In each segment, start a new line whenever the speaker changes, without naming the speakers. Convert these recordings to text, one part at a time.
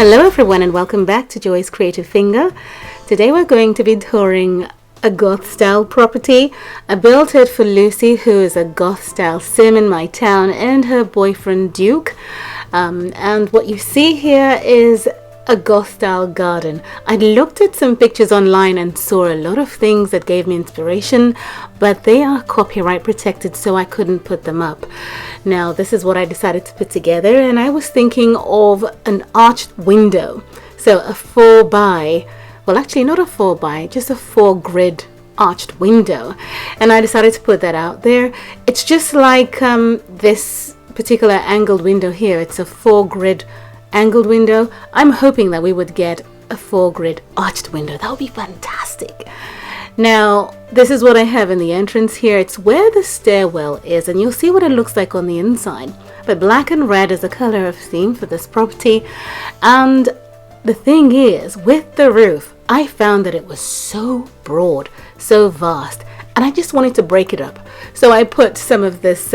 Hello everyone and welcome back to Joy's Creative Finger. Today we're going to be touring a goth style property. I built it for Lucy, who is a goth style sim in my town, and her boyfriend Duke. And what you see here is a goth style garden. I looked at some pictures online and saw a lot of things that gave me inspiration, but they are copyright protected, so I couldn't put them up. Now this is what I decided to put together, and I was thinking of an arched window. So a 4x, well actually not a 4x, just a 4-grid arched window. And I decided to put that out there. It's just like this particular angled window here. It's a 4-grid angled window. I'm hoping that we would get a 4-grid arched window. That would be fantastic. Now this is what I have in the entrance here. It's where the stairwell is, and you'll see what it looks like on the inside. But black and red is the color of theme for this property. And the thing is, with the roof, I found that it was so broad, so vast, and I just wanted to break it up. So I put some of this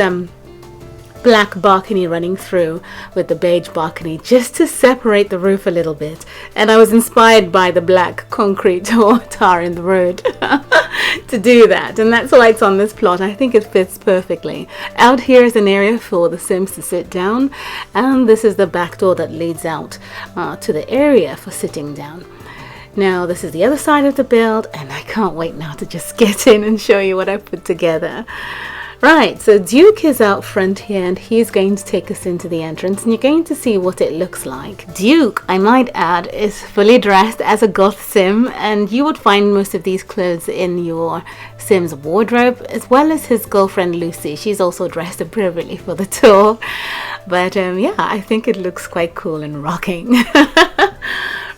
black balcony running through with the beige balcony just to separate the roof a little bit, and I was inspired by the black concrete or tar in the road to do that, and that's why it's on this plot. I think it fits perfectly. Out here is an area for the Sims to sit down, and this is the back door that leads out to the area for sitting down. Now this is the other side of the build, and I can't wait now to just get in and show you what I put together. Right, so Duke is out front here, and he's going to take us into the entrance, and you're going to see what it looks like. Duke, I might add, is fully dressed as a goth sim, and you would find most of these clothes in your Sim's wardrobe, as well as his girlfriend Lucy. She's also dressed appropriately for the tour. But yeah, I think it looks quite cool and rocking.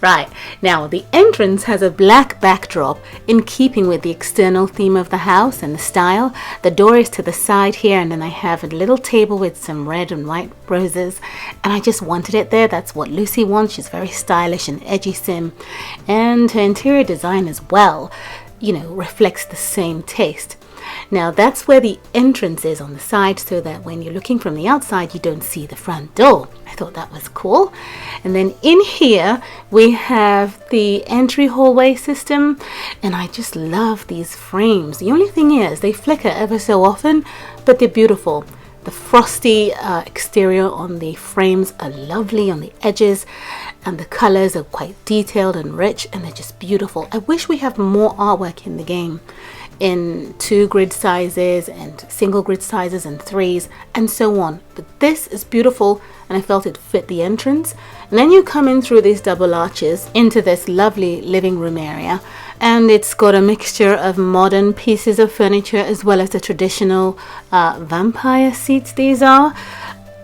Right, now the entrance has a black backdrop in keeping with the external theme of the house and the style. The door is to the side here, and then I have a little table with some red and white roses, and I just wanted it there. That's what Lucy wants. She's very stylish and edgy sim, and her interior design as well, you know, reflects the same taste. Now that's where the entrance is on the side, so that when you're looking from the outside you don't see the front door. I thought that was cool. And then in here we have the entry hallway system, and I just love these frames. The only thing is they flicker ever so often, but they're beautiful. The frosty exterior on the frames are lovely on the edges, and the colors are quite detailed and rich, and they're just beautiful. I wish we have more artwork in the game, in 2 grid sizes and single grid sizes and 3s and so on, but this is beautiful, and I felt it fit the entrance. And then you come in through these double arches into this lovely living room area, and it's got a mixture of modern pieces of furniture as well as the traditional vampire seats. These are,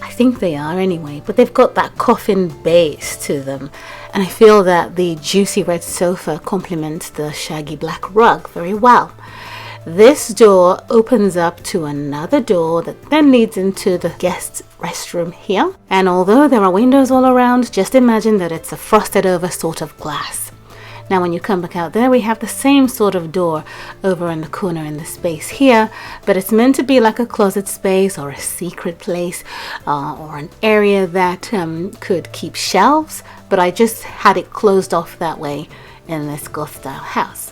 I think they are anyway, but they've got that coffin base to them, and I feel that the juicy red sofa complements the shaggy black rug very well. This door opens up to another door that then leads into the guest restroom here, and although there are windows all around, just imagine that it's a frosted over sort of glass. Now when you come back out there, we have the same sort of door over in the corner in the space here, but it's meant to be like a closet space or a secret place or an area that could keep shelves, but I just had it closed off that way in this goth style house.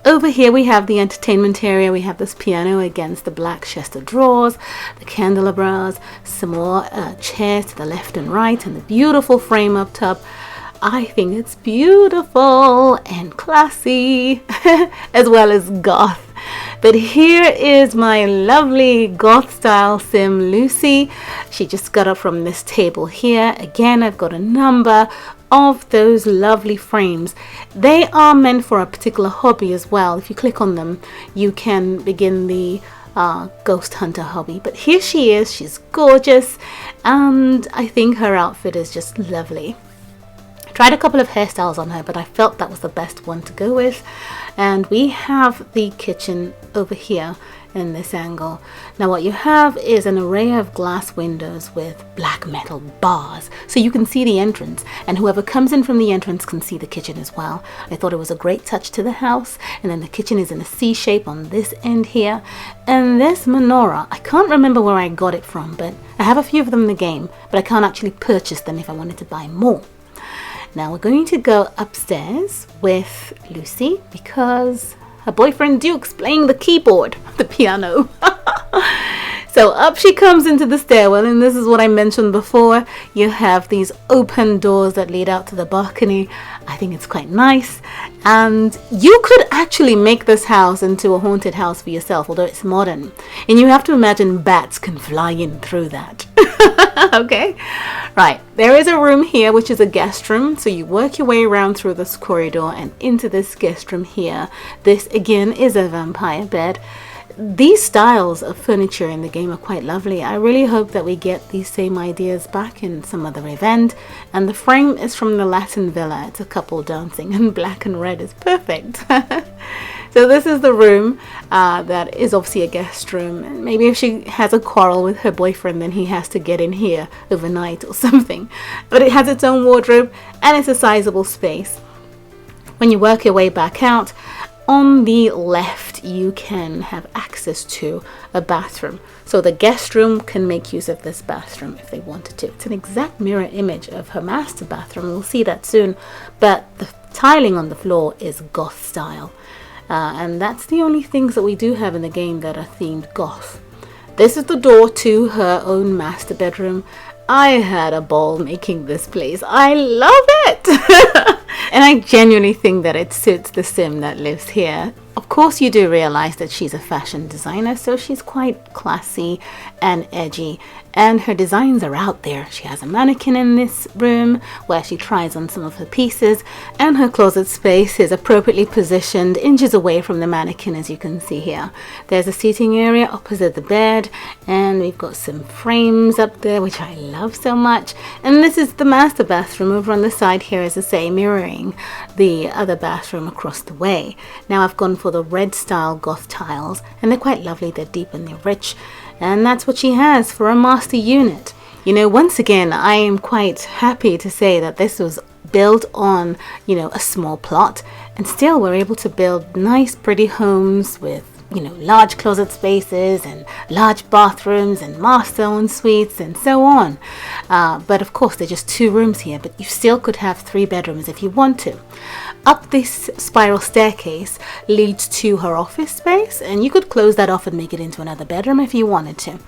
Over here we have the entertainment area. We have this piano against the black chest of drawers, the candelabras, some more chairs to the left and right, and the beautiful frame up top. I think it's beautiful and classy as well as goth. But here is my lovely goth style sim Lucy. She just got up from this table here. Again, I've got a number of those lovely frames. They are meant for a particular hobby as well. If you click on them, you can begin the ghost hunter hobby. But here she is. She's gorgeous, and I think her outfit is just lovely. Tried a couple of hairstyles on her, but I felt that was the best one to go with. And we have the kitchen over here in this angle. Now what you have is an array of glass windows with black metal bars, so you can see the entrance, and whoever comes in from the entrance can see the kitchen as well. I thought it was a great touch to the house. And then the kitchen is in a C shape on this end here, and this menorah, I can't remember where I got it from, but I have a few of them in the game, but I can't actually purchase them if I wanted to buy more. Now we're going to go upstairs with Lucy because her boyfriend Duke's playing the keyboard, the piano. So up she comes into the stairwell, and this is what I mentioned before. You have these open doors that lead out to the balcony. I think it's quite nice, and you could actually make this house into a haunted house for yourself, although it's modern, and you have to imagine bats can fly in through that. Okay, right, there is a room here which is a guest room, so you work your way around through this corridor and into this guest room here. This again is a vampire bed. These styles of furniture in the game are quite lovely. I really hope that we get these same ideas back in some other event. And the frame is from the Latin Villa. It's a couple dancing, and black and red is perfect. So this is the room that is obviously a guest room. And maybe if she has a quarrel with her boyfriend, then he has to get in here overnight or something. But it has its own wardrobe, and it's a sizable space. When you work your way back out, on the left you can have access to a bathroom. So the guest room can make use of this bathroom if they wanted to. It's an exact mirror image of her master bathroom. We'll see that soon. But the tiling on the floor is goth style. And that's the only things that we do have in the game that are themed goth. This is the door to her own master bedroom. I had a ball making this place. I love it! And I genuinely think that it suits the sim that lives here. Of course you do realize that she's a fashion designer, so she's quite classy and edgy, and her designs are out there. She has a mannequin in this room where she tries on some of her pieces, and her closet space is appropriately positioned inches away from the mannequin, as you can see here. There's a seating area opposite the bed, and we've got some frames up there which I love so much. And this is the master bathroom. Over on the side here, as I say, mirroring the other bathroom across the way. Now I've gone for the red style goth tiles, and they're quite lovely. They're deep and they're rich, and that's what she has for a master unit. You know, once again, I am quite happy to say that this was built on, you know, a small plot, and still we're able to build nice pretty homes with, you know, large closet spaces and large bathrooms and master en suites and so on. But of course, there's just 2 rooms here, but you still could have 3 bedrooms if you want to. Up this spiral staircase leads to her office space, and you could close that off and make it into another bedroom if you wanted to.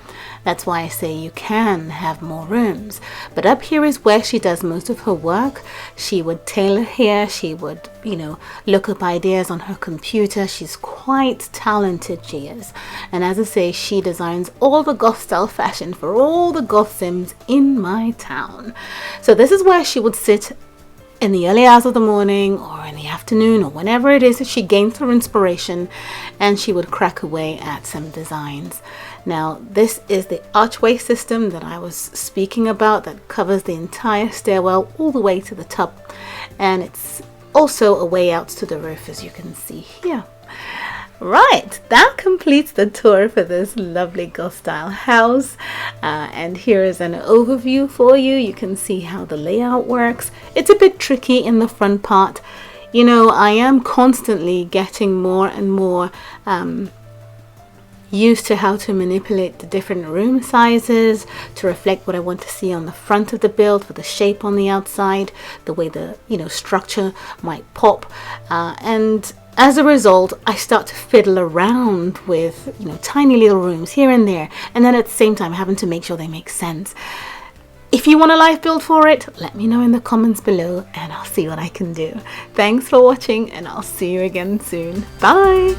That's why I say you can have more rooms. But up here is where she does most of her work. She would tailor here, she would, you know, look up ideas on her computer. She's quite talented, she is. And as I say, she designs all the goth style fashion for all the goth sims in my town. So this is where she would sit in the early hours of the morning or in the afternoon or whenever it is that she gains her inspiration, and she would crack away at some designs. Now this is the archway system that I was speaking about that covers the entire stairwell all the way to the top, and it's also a way out to the roof, as you can see here. Right, that completes the tour for this lovely goth style house, and here is an overview for you. You can see how the layout works. It's a bit tricky in the front part. You know, I am constantly getting more and more used to how to manipulate the different room sizes to reflect what I want to see on the front of the build, for the shape on the outside, the way the, you know, structure might pop, and as a result, I start to fiddle around with, you know, tiny little rooms here and there, and then at the same time having to make sure they make sense. If you want a live build for it, let me know in the comments below and I'll see what I can do. Thanks for watching, and I'll see you again soon. Bye!